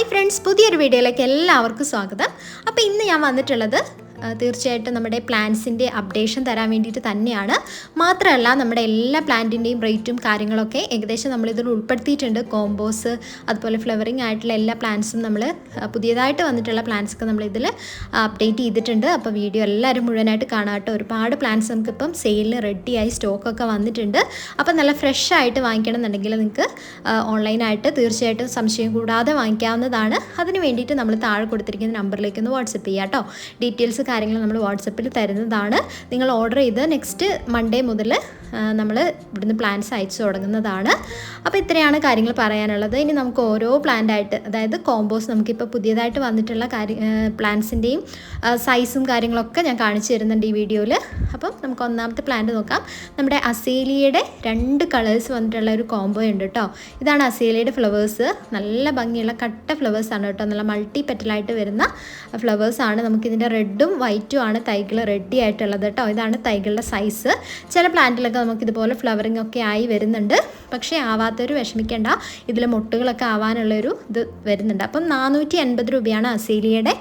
Hi friends, പുതിയൊരു വീഡിയോയിലേക്ക് എല്ലാവർക്കും സ്വാഗതം. അപ്പോൾ ഇന്ന് ഞാൻ വന്നിട്ടുള്ളത് തീർച്ചയായിട്ടും നമ്മുടെ പ്ലാന്റ്സിൻ്റെ അപ്ഡേഷൻ തരാൻ വേണ്ടിയിട്ട് തന്നെയാണ്. മാത്രമല്ല നമ്മുടെ എല്ലാ പ്ലാന്റിൻ്റെയും റേറ്റും കാര്യങ്ങളൊക്കെ ഏകദേശം നമ്മളിതിൽ ഉൾപ്പെടുത്തിയിട്ടുണ്ട്. കോമ്പോസ് അതുപോലെ ഫ്ലവറിങ് ആയിട്ടുള്ള എല്ലാ പ്ലാന്റ്സും നമ്മൾ പുതിയതായിട്ട് വന്നിട്ടുള്ള പ്ലാന്റ്സൊക്കെ നമ്മളിതിൽ അപ്ഡേറ്റ് ചെയ്തിട്ടുണ്ട്. അപ്പോൾ വീഡിയോ എല്ലാവരും മുഴുവനായിട്ട് കാണാട്ടോ. ഒരുപാട് പ്ലാന്റ്സ് നമുക്കിപ്പം സെയിലിന് റെഡിയായി സ്റ്റോക്കൊക്കെ വന്നിട്ടുണ്ട്. അപ്പോൾ നല്ല ഫ്രഷ് ആയിട്ട് വാങ്ങിക്കണം എന്നുണ്ടെങ്കിൽ നിങ്ങൾക്ക് ഓൺലൈനായിട്ട് തീർച്ചയായിട്ടും സംശയം കൂടാതെ വാങ്ങിക്കാവുന്നതാണ്. അതിന് വേണ്ടിയിട്ട് നമ്മൾ താഴെ കൊടുത്തിരിക്കുന്ന നമ്പറിലേക്ക് ഒന്ന് വാട്സപ്പ് ചെയ്യാം കേട്ടോ. ഡീറ്റെയിൽസ് കാര്യങ്ങൾ നമ്മൾ വാട്സപ്പിൽ തരുന്നതാണ്. നിങ്ങൾ ഓർഡർ ചെയ്ത് നെക്സ്റ്റ് മൺഡേ മുതൽ നമ്മൾ ഇവിടുന്ന് പ്ലാന്റ്സ് അയച്ചു തുടങ്ങുന്നതാണ്. അപ്പോൾ ഇത്രയാണ് കാര്യങ്ങൾ പറയാനുള്ളത്. ഇനി നമുക്ക് ഓരോ പ്ലാന്റായിട്ട്, അതായത് കോമ്പോസ് നമുക്കിപ്പോൾ പുതിയതായിട്ട് വന്നിട്ടുള്ള പ്ലാന്റ്സിൻ്റെയും സൈസും കാര്യങ്ങളൊക്കെ ഞാൻ കാണിച്ചു തരുന്നുണ്ട് ഈ വീഡിയോയിൽ. അപ്പം നമുക്ക് ഒന്നാമത്തെ പ്ലാന്റ് നോക്കാം. നമ്മുടെ അസേലിയയുടെ 2 കളേഴ്സ് വന്നിട്ടുള്ള ഒരു കോംബോ ഉണ്ട് കേട്ടോ. ഇതാണ് അസേലിയയുടെ ഫ്ലവേഴ്സ്. നല്ല ഭംഗിയുള്ള കട്ട ഫ്ലവേഴ്സാണ് കേട്ടോ. നല്ല മൾട്ടി പെറ്റലായിട്ട് വരുന്ന ഫ്ലവേഴ്സാണ്. നമുക്കിതിൻ്റെ റെഡും വൈറ്റും ആണ് തൈകൾ റെഡി ആയിട്ടുള്ളത് കേട്ടോ. ഇതാണ് തൈകളുടെ സൈസ്. ചില പ്ലാന്റിലൊക്കെ നമുക്കിതുപോലെ ഫ്ലവറിങ് ഒക്കെ ആയി വരുന്നുണ്ട്. പക്ഷേ ആവാത്തൊരു വിഷമിക്കേണ്ട, ഇതിൽ മൊട്ടുകളൊക്കെ ആവാനുള്ളൊരു ഇത് വരുന്നുണ്ട്. അപ്പം 480 രൂപയാണ് അസേലിയയുടെ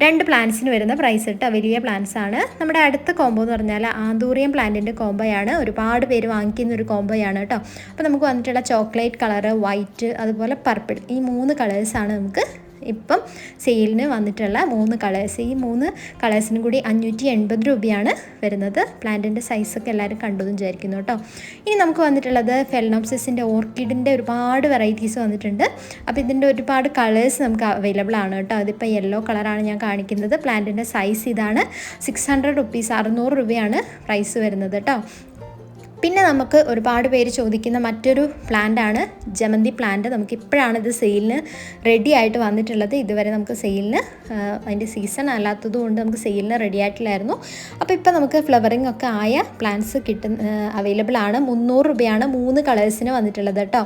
2 പ്ലാന്റ്സിന് വരുന്ന പ്രൈസ് കേട്ടോ. വലിയ പ്ലാന്റ്സ് ആണ്. നമ്മുടെ അടുത്ത കോംബോ എന്ന് പറഞ്ഞാൽ ആന്തൂറിയം പ്ലാന്റിൻ്റെ കോംബോയാണ്. ഒരുപാട് പേര് വാങ്ങിക്കുന്ന ഒരു കോംബോയാണ് കേട്ടോ. അപ്പോൾ നമുക്ക് വന്നിട്ടുള്ള ചോക്ലേറ്റ് കളറ്, വൈറ്റ്, അതുപോലെ പർപ്പിൾ, ഈ 3 കളേഴ്സാണ് നമുക്ക് ഇപ്പം സെയിലിന് വന്നിട്ടുള്ള 3 കളേഴ്സ്. ഈ 3 കളേഴ്സിനും കൂടി 580 രൂപയാണ് വരുന്നത്. പ്ലാന്റിൻ്റെ സൈസൊക്കെ എല്ലാവരും കണ്ടതെന്ന് വിചാരിക്കുന്നു കേട്ടോ. ഇനി നമുക്ക് വന്നിട്ടുള്ളത് ഫെലനോപ്സിസിൻ്റെ ഓർക്കിഡിൻ്റെ ഒരുപാട് വെറൈറ്റീസ് വന്നിട്ടുണ്ട്. അപ്പോൾ ഇതിൻ്റെ ഒരുപാട് കളേഴ്സ് നമുക്ക് അവൈലബിൾ ആണ് കേട്ടോ. ഇതിപ്പോൾ യെല്ലോ കളറാണ് ഞാൻ കാണിക്കുന്നത്. പ്ലാന്റിൻ്റെ സൈസ് ഇതാണ്. 600 റുപ്പീസ്, 600 രൂപയാണ് പ്രൈസ് വരുന്നത് കേട്ടോ. പിന്നെ നമുക്ക് ഒരുപാട് പേര് ചോദിക്കുന്ന മറ്റൊരു പ്ലാന്റാണ് ജമന്തി പ്ലാന്റ്. നമുക്ക് ഇപ്പോഴാണ് ഇത് സെയിലിന് റെഡി ആയിട്ട് വന്നിട്ടുള്ളത്. ഇതുവരെ നമുക്ക് സെയിലിന് അതിൻ്റെ സീസൺ അല്ലാത്തത് കൊണ്ട് നമുക്ക് സെയിലിന് റെഡി ആയിട്ടില്ലായിരുന്നു. അപ്പോൾ ഇപ്പോൾ നമുക്ക് ഫ്ലവറിങ് ഒക്കെ ആയ പ്ലാന്റ്സ് അവൈലബിൾ ആണ്. 300 രൂപയാണ് 3 കളേഴ്സിന് വന്നിട്ടുള്ളത് കേട്ടോ.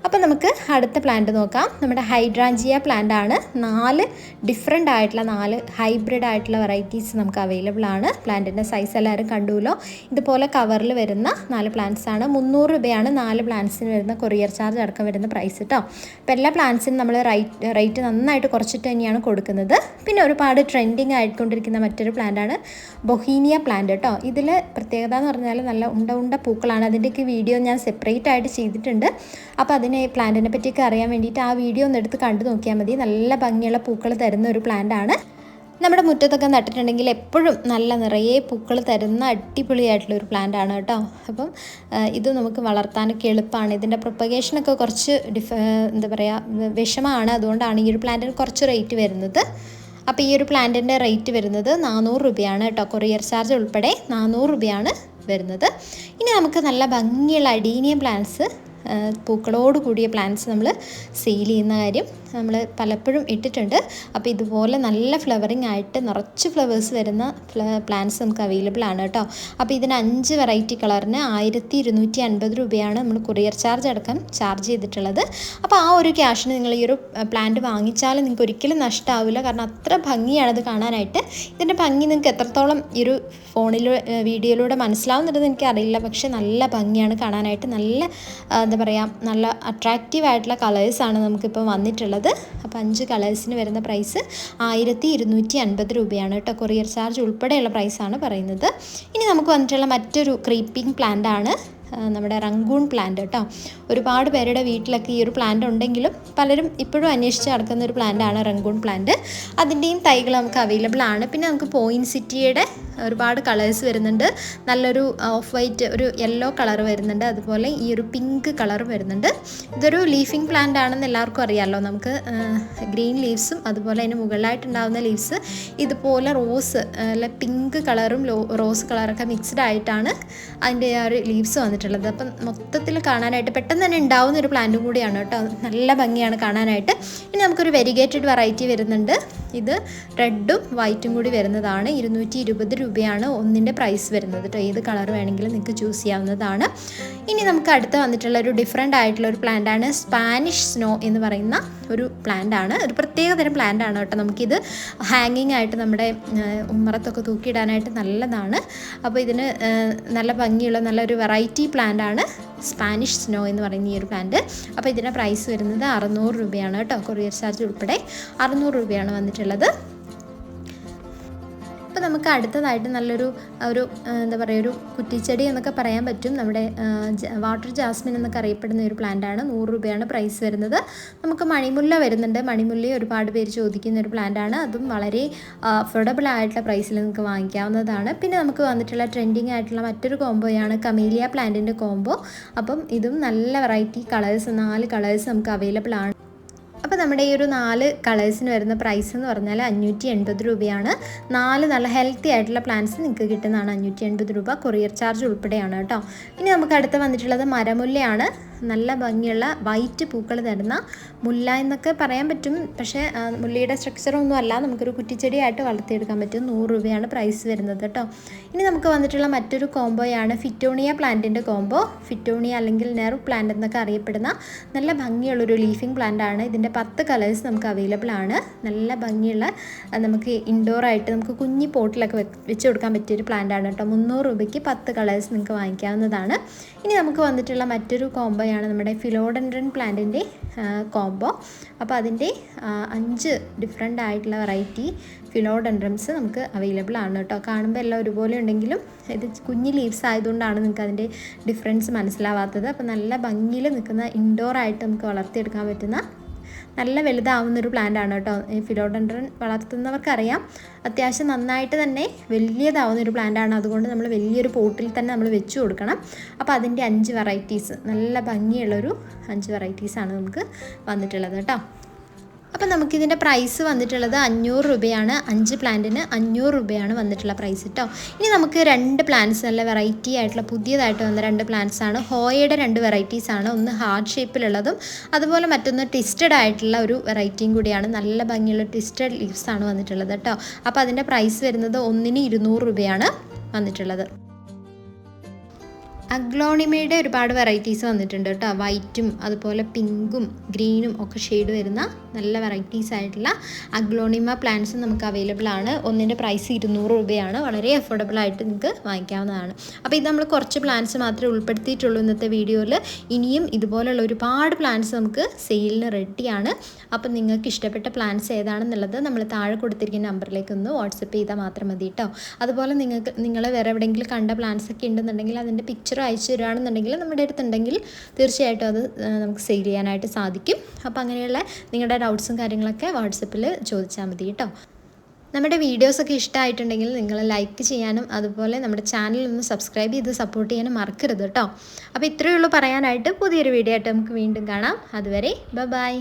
അപ്പോൾ നമുക്ക് അടുത്ത പ്ലാന്റ് നോക്കാം. നമ്മുടെ ഹൈഡ്രാഞ്ചിയ പ്ലാന്റ് ആണ്. 4 ഡിഫറെൻ്റ് ആയിട്ടുള്ള 4 ഹൈബ്രിഡ് ആയിട്ടുള്ള വെറൈറ്റീസ് നമുക്ക് അവൈലബിൾ ആണ്. പ്ലാന്റിൻ്റെ സൈസ് എല്ലാവരും കണ്ടുല്ലോ. ഇതുപോലെ കവറിൽ വരുന്ന 4 പ്ലാന്റ്സ് ആണ്. 300 രൂപയാണ് 4 പ്ലാന്റ്സിന് വരുന്ന കൊറിയർ ചാർജ് അടക്കം വരുന്ന പ്രൈസ് കേട്ടോ. അപ്പോൾ എല്ലാ പ്ലാന്റ്സിനും നമ്മൾ റേറ്റ് നന്നായിട്ട് കുറച്ചിട്ട് തന്നെയാണ് കൊടുക്കുന്നത്. പിന്നെ ഒരുപാട് ട്രെൻഡിങ് ആയിക്കൊണ്ടിരിക്കുന്ന മറ്റൊരു പ്ലാന്റാണ് ബൊഹീനിയ പ്ലാന്റ് കേട്ടോ. ഇതിൽ പ്രത്യേകത എന്ന് പറഞ്ഞാൽ നല്ല ഉണ്ട പൂക്കളാണ്. അതിൻ്റെയൊക്കെ വീഡിയോ ഞാൻ സെപ്പറേറ്റ് ആയിട്ട് ചെയ്തിട്ടുണ്ട്. അപ്പോൾ പ്ലാന്റിനെ പറ്റിയൊക്കെ അറിയാൻ വേണ്ടിയിട്ട് ആ വീഡിയോ ഒന്ന് എടുത്ത് കണ്ടു നോക്കിയാൽ മതി. നല്ല ഭംഗിയുള്ള പൂക്കൾ തരുന്ന ഒരു പ്ലാന്റാണ്. നമ്മുടെ മുറ്റത്തൊക്കെ നട്ടിട്ടുണ്ടെങ്കിൽ എപ്പോഴും നല്ല നിറയെ പൂക്കൾ തരുന്ന അടിപൊളിയായിട്ടുള്ളൊരു പ്ലാന്റാണ് കേട്ടോ. അപ്പം ഇത് നമുക്ക് വളർത്താനൊക്കെ എളുപ്പമാണ്. ഇതിൻ്റെ പ്രൊപ്പഗേഷനൊക്കെ കുറച്ച് എന്താ പറയുക, വിഷമമാണ്. അതുകൊണ്ടാണ് ഈ ഒരു പ്ലാന്റിന് കുറച്ച് റേറ്റ് വരുന്നത്. അപ്പോൾ ഈ ഒരു പ്ലാന്റിൻ്റെ റേറ്റ് വരുന്നത് 400 രൂപയാണ് കേട്ടോ. കൊറിയർ ചാർജ് ഉൾപ്പെടെ 400 രൂപയാണ് വരുന്നത്. ഇനി നമുക്ക് നല്ല ഭംഗിയുള്ള അഡീനിയം പ്ലാന്റ്സ്, പൂക്കളോട് കൂടിയ പ്ലാന്റ്സ് നമ്മൾ സെയിൽ ചെയ്യുന്ന കാര്യം നമ്മൾ പലപ്പോഴും ഇട്ടിട്ടുണ്ട്. അപ്പോൾ ഇതുപോലെ നല്ല ഫ്ലവറിങ് ആയിട്ട് നിറച്ച് ഫ്ലവേഴ്സ് വരുന്ന പ്ലാന്റ്സ് നമുക്ക് അവൈലബിൾ ആണ് കേട്ടോ. അപ്പോൾ ഇതിന് 5 വെറൈറ്റി കളറിന് 1250 രൂപയാണ് നമ്മൾ കൊറിയർ ചാർജ് അടക്കം ചാർജ് ചെയ്തിട്ടുള്ളത്. അപ്പോൾ ആ ഒരു ക്യാഷിന് നിങ്ങൾ ഈ ഒരു പ്ലാന്റ് വാങ്ങിച്ചാൽ നിങ്ങൾക്ക് ഒരിക്കലും നഷ്ടമാവില്ല. കാരണം അത്ര ഭംഗിയാണത് കാണാനായിട്ട്. ഇതിൻ്റെ ഭംഗി നിങ്ങൾക്ക് എത്രത്തോളം ഈ ഒരു വീഡിയോയിലൂടെ മനസ്സിലാവുന്നുണ്ടെന്ന് എനിക്കറിയില്ല. പക്ഷേ നല്ല ഭംഗിയാണ് കാണാനായിട്ട്. നല്ല എന്താ പറയുക, നല്ല അട്രാക്റ്റീവ് ആയിട്ടുള്ള കളേഴ്സാണ് നമുക്കിപ്പോൾ വന്നിട്ടുള്ളത്. അപ്പോൾ 5 കളേഴ്സിന് വരുന്ന പ്രൈസ് 1250 രൂപയാണ് കേട്ടോ. കൊറിയർ ചാർജ് ഉൾപ്പെടെയുള്ള പ്രൈസാണ് പറയുന്നത്. ഇനി നമുക്ക് വന്നിട്ടുള്ള മറ്റൊരു ക്രീപ്പിംഗ് പ്ലാന്റ് ആണ് നമ്മുടെ റംഗൂൺ പ്ലാന്റ് കേട്ടോ. ഒരുപാട് പേരുടെ വീട്ടിലൊക്കെ ഈ ഒരു പ്ലാന്റ് ഉണ്ടെങ്കിലും പലരും ഇപ്പോഴും അന്വേഷിച്ച് നടക്കുന്ന ഒരു പ്ലാന്റാണ് റംഗൂൺ പ്ലാന്റ്. അതിൻ്റെയും തൈകൾ നമുക്ക് അവൈലബിൾ ആണ്. പിന്നെ നമുക്ക് പോയിൻസിറ്റിയുടെ ഒരുപാട് കളേഴ്സ് വരുന്നുണ്ട്. നല്ലൊരു ഓഫ് വൈറ്റ്, ഒരു യെല്ലോ കളർ വരുന്നുണ്ട്. അതുപോലെ ഈ ഒരു പിങ്ക് കളർ വരുന്നുണ്ട്. ഇതൊരു ലീഫിംഗ് പ്ലാന്റ് ആണെന്ന് എല്ലാവർക്കും അറിയാമല്ലോ. നമുക്ക് ഗ്രീൻ ലീവ്സും അതുപോലെ അതിന് മുകളിലായിട്ടുണ്ടാകുന്ന ലീവ്സ് ഇതുപോലെ റോസ് അല്ല പിങ്ക് കളറും റോസ് കളറൊക്കെ മിക്സ്ഡ് ആയിട്ടാണ് അതിൻ്റെ ആ ഒരു ലീവ്സ് വന്നിട്ടുള്ളത്. അപ്പം മൊത്തത്തിൽ കാണാനായിട്ട് പെട്ടെന്ന് തന്നെ ഉണ്ടാവുന്ന ഒരു പ്ലാന്റും കൂടിയാണ് കേട്ടോ. നല്ല ഭംഗിയാണ് കാണാനായിട്ട്. ഇനി നമുക്കൊരു വെരിഗേറ്റഡ് വെറൈറ്റി വരുന്നുണ്ട്. ഇത് റെഡും വൈറ്റും കൂടി വരുന്നതാണ്. 220 രൂപയാണ് ഒന്നിൻ്റെ പ്രൈസ് വരുന്നത് കേട്ടോ. ഏത് കളർ വേണമെങ്കിലും നിങ്ങൾക്ക് ചൂസ് ചെയ്യാവുന്നതാണ്. ഇനി നമുക്ക് അടുത്ത് വന്നിട്ടുള്ള ഒരു ഡിഫറെൻ്റ് ആയിട്ടുള്ള ഒരു പ്ലാന്റാണ് സ്പാനിഷ് സ്നോ എന്ന് പറയുന്ന ഒരു പ്ലാന്റാണ്. ഒരു പ്രത്യേക തരം പ്ലാന്റാണ് കേട്ടോ. നമുക്കിത് ഹാങ്ങിങ് ആയിട്ട് നമ്മുടെ ഉമ്മറത്തൊക്കെ തൂക്കിയിടാനായിട്ട് നല്ലതാണ്. അപ്പോൾ ഇതിന് നല്ല ഭംഗിയുള്ള നല്ലൊരു വെറൈറ്റി വെറൈറ്റി പ്ലാന്റ് ആണ് സ്പാനിഷ് സ്നോ എന്ന് പറയുന്ന ഈ ഒരു പ്ലാന്റ്. അപ്പോൾ ഇതിൻ്റെ പ്രൈസ് വരുന്നത് 600 രൂപയാണ് കേട്ടോ. കൊറിയർ ചാർജ് ഉൾപ്പെടെ 600 രൂപയാണ് വന്നിട്ടുള്ളത്. അപ്പോൾ നമുക്ക് അടുത്തതായിട്ട് നല്ലൊരു എന്താ പറയുക, ഒരു കുറ്റിച്ചെടി എന്നൊക്കെ പറയാൻ പറ്റും. നമ്മുടെ വാട്ടർ ജാസ്മിൻ എന്നൊക്കെ അറിയപ്പെടുന്ന ഒരു പ്ലാന്റാണ്. 100 രൂപയാണ് പ്രൈസ് വരുന്നത്. നമുക്ക് മണിമുല്ല വരുന്നുണ്ട്. മണിമുല്ല ഒരുപാട് പേര് ചോദിക്കുന്ന ഒരു പ്ലാന്റാണ്. അതും വളരെ അഫോർഡബിൾ ആയിട്ടുള്ള പ്രൈസിൽ നിങ്ങൾക്ക് വാങ്ങിക്കാവുന്നതാണ്. പിന്നെ നമുക്ക് വന്നിട്ടുള്ള ട്രെൻഡിങ് ആയിട്ടുള്ള മറ്റൊരു കോംബോയാണ് കമേലിയ പ്ലാന്റിൻ്റെ കോംബോ. അപ്പം ഇതും നല്ല വെറൈറ്റി കളേഴ്സ്, 4 കളേഴ്സ് നമുക്ക് അവൈലബിൾ ആണ്. അപ്പോൾ നമ്മുടെ ഈ ഒരു 4 കളേഴ്സിന് വരുന്ന പ്രൈസ് എന്ന് പറഞ്ഞാൽ 580 രൂപയാണ്. 4 നല്ല ഹെൽത്തി ആയിട്ടുള്ള പ്ലാന്റ്സ് നിങ്ങൾക്ക് കിട്ടുന്നതാണ് 580 രൂപ. കൊറിയർ ചാർജ് ഉൾപ്പെടെയാണ് കേട്ടോ. ഇനി നമുക്ക് അടുത്ത് വന്നിട്ടുള്ളത് മരമുല്ലയാണ്. നല്ല ഭംഗിയുള്ള വൈറ്റ് പൂക്കൾ തരുന്ന മുല്ല എന്നൊക്കെ പറയാൻ പറ്റും. പക്ഷേ മുല്ലയുടെ സ്ട്രക്ചറൊന്നും അല്ല, നമുക്കൊരു കുറ്റിച്ചെടിയായിട്ട് വളർത്തിയെടുക്കാൻ പറ്റും. 100 രൂപയാണ് പ്രൈസ് വരുന്നത് കേട്ടോ. ഇനി നമുക്ക് വന്നിട്ടുള്ള മറ്റൊരു കോംബോയാണ് ഫിറ്റോണിയ പ്ലാന്റിൻ്റെ കോംബോ. ഫിറ്റോണിയ അല്ലെങ്കിൽ നെറു പ്ലാന്റ് എന്നൊക്കെ അറിയപ്പെടുന്ന നല്ല ഭംഗിയുള്ളൊരു ലീഫിംഗ് പ്ലാന്റ് ആണ്. ഇതിൻ്റെ 10 കളേഴ്സ് നമുക്ക് അവൈലബിൾ ആണ്. നല്ല ഭംഗിയുള്ള, നമുക്ക് ഇൻഡോറായിട്ട് നമുക്ക് കുഞ്ഞി പോട്ടിലൊക്കെ വെച്ച് കൊടുക്കാൻ പറ്റിയൊരു പ്ലാന്റ് ആണ് കേട്ടോ. 300 രൂപയ്ക്ക് 10 കളേഴ്സ് നിങ്ങൾക്ക് വാങ്ങിക്കാവുന്നതാണ്. ഇനി നമുക്ക് വന്നിട്ടുള്ള മറ്റൊരു കോംബോയാണ് നമ്മുടെ ഫിലോഡൻഡ്രൻ പ്ലാന്റിൻ്റെ കോംബോ. അപ്പോൾ അതിൻ്റെ 5 ഡിഫറെൻ്റ് ആയിട്ടുള്ള വെറൈറ്റി ഫിലോഡൻഡ്രംസ് നമുക്ക് അവൈലബിൾ ആണ് കേട്ടോ. കാണുമ്പോൾ എല്ലാം ഒരുപോലെ ഉണ്ടെങ്കിലും ഇത് കുഞ്ഞ് ലീവ്സ് ആയതുകൊണ്ടാണ് നിങ്ങൾക്ക് അതിൻ്റെ ഡിഫറൻസ് മനസ്സിലാവാത്തത്. അപ്പോൾ നല്ല ഭംഗിയിൽ നിൽക്കുന്ന ഇൻഡോറായിട്ട് നമുക്ക് വളർത്തിയെടുക്കാൻ പറ്റുന്ന നല്ല വലുതാവുന്നൊരു പ്ലാന്റ് ആണ് കേട്ടോ. ഈ ഫിലോഡൻഡ്രൻ വളർത്തുന്നവർക്കറിയാം, അത്യാവശ്യം നന്നായിട്ട് തന്നെ വലിയതാവുന്നൊരു പ്ലാന്റ് ആണ്. അതുകൊണ്ട് നമ്മൾ വലിയൊരു പോട്ടിൽ തന്നെ നമ്മൾ വെച്ച് കൊടുക്കണം. അപ്പോൾ അതിൻ്റെ 5 വെറൈറ്റീസ്, നല്ല ഭംഗിയുള്ളൊരു 5 വെറൈറ്റീസാണ് നമുക്ക് വന്നിട്ടുള്ളത് കേട്ടോ. അപ്പോൾ നമുക്കിതിൻ്റെ പ്രൈസ് വന്നിട്ടുള്ളത് 500 രൂപയാണ്. 5 പ്ലാന്റിന് 500 രൂപയാണ് വന്നിട്ടുള്ള പ്രൈസ് കേട്ടോ. ഇനി നമുക്ക് 2 പ്ലാന്റ്സ്, നല്ല വെറൈറ്റി ആയിട്ടുള്ള പുതിയതായിട്ട് വന്ന 2 പ്ലാന്റ്സ് ആണ്. ഹോയയുടെ 2 വെറൈറ്റീസാണ്. ഒന്ന് ഹാർട്ട് ഷേപ്പിലുള്ളതും അതുപോലെ മറ്റൊന്ന് ട്വിസ്റ്റഡ് ആയിട്ടുള്ള ഒരു വെറൈറ്റിയും കൂടിയാണ്. നല്ല ഭംഗിയുള്ള ട്വിസ്റ്റഡ് ലീവ്സ് ആണ് വന്നിട്ടുള്ളത് കേട്ടോ. അപ്പോൾ അതിൻ്റെ പ്രൈസ് വരുന്നത് ഒന്നിന് 200 രൂപയാണ് വന്നിട്ടുള്ളത്. അഗ്ലോണിമയുടെ ഒരുപാട് വെറൈറ്റീസ് വന്നിട്ടുണ്ട് കേട്ടോ. വൈറ്റും അതുപോലെ പിങ്കും ഗ്രീനും ഒക്കെ ഷെയ്ഡ് വരുന്ന നല്ല വെറൈറ്റീസ് ആയിട്ടുള്ള അഗ്ലോണിമ പ്ലാന്റ്സും നമുക്ക് അവൈലബിൾ ആണ്. ഒന്നിൻ്റെ പ്രൈസ് 200 രൂപയാണ്. വളരെ അഫോർഡബിൾ ആയിട്ട് നിങ്ങൾക്ക് വാങ്ങിക്കാവുന്നതാണ്. അപ്പോൾ ഇത് നമ്മൾ കുറച്ച് പ്ലാന്റ്സ് മാത്രമേ ഉൾപ്പെടുത്തിയിട്ടുള്ളൂ ഇന്നത്തെ വീഡിയോയിൽ. ഇനിയും ഇതുപോലുള്ള ഒരുപാട് പ്ലാന്റ്സ് നമുക്ക് സെയിലിന് റെഡിയാണ്. അപ്പം നിങ്ങൾക്ക് ഇഷ്ടപ്പെട്ട പ്ലാന്റ്സ് ഏതാണെന്നുള്ളത് നമ്മൾ താഴെ കൊടുത്തിരിക്കുന്ന നമ്പറിലേക്ക് ഒന്ന് വാട്സപ്പ് ചെയ്താൽ മാത്രം മതി കേട്ടോ. അതുപോലെ നിങ്ങൾ വേറെ എവിടെയെങ്കിലും കണ്ട പ്ലാന്റ്സ് ഒക്കെ ഉണ്ടെന്നുണ്ടെങ്കിൽ അതിൻ്റെ പിക്ചർ അയച്ചു തരുകയാണെന്നുണ്ടെങ്കിൽ നമ്മുടെ അടുത്തുണ്ടെങ്കിൽ തീർച്ചയായിട്ടും അത് നമുക്ക് സെയിൽ ചെയ്യാനായിട്ട് സാധിക്കും. അപ്പോൾ അങ്ങനെയുള്ള നിങ്ങളുടെ ഡൗട്ട്സും കാര്യങ്ങളൊക്കെ വാട്സപ്പിൽ ചോദിച്ചാൽ മതി കേട്ടോ. നമ്മുടെ വീഡിയോസൊക്കെ ഇഷ്ടമായിട്ടുണ്ടെങ്കിൽ നിങ്ങൾ ലൈക്ക് ചെയ്യാനും അതുപോലെ നമ്മുടെ ചാനൽ ഒന്ന് സബ്സ്ക്രൈബ് ചെയ്ത് സപ്പോർട്ട് ചെയ്യാനും മറക്കരുത് കേട്ടോ. അപ്പോൾ ഇത്രയേ ഉള്ളൂ പറയാനായിട്ട്. പുതിയൊരു വീഡിയോ ആയിട്ട് നമുക്ക് വീണ്ടും കാണാം. അതുവരെ ബൈ.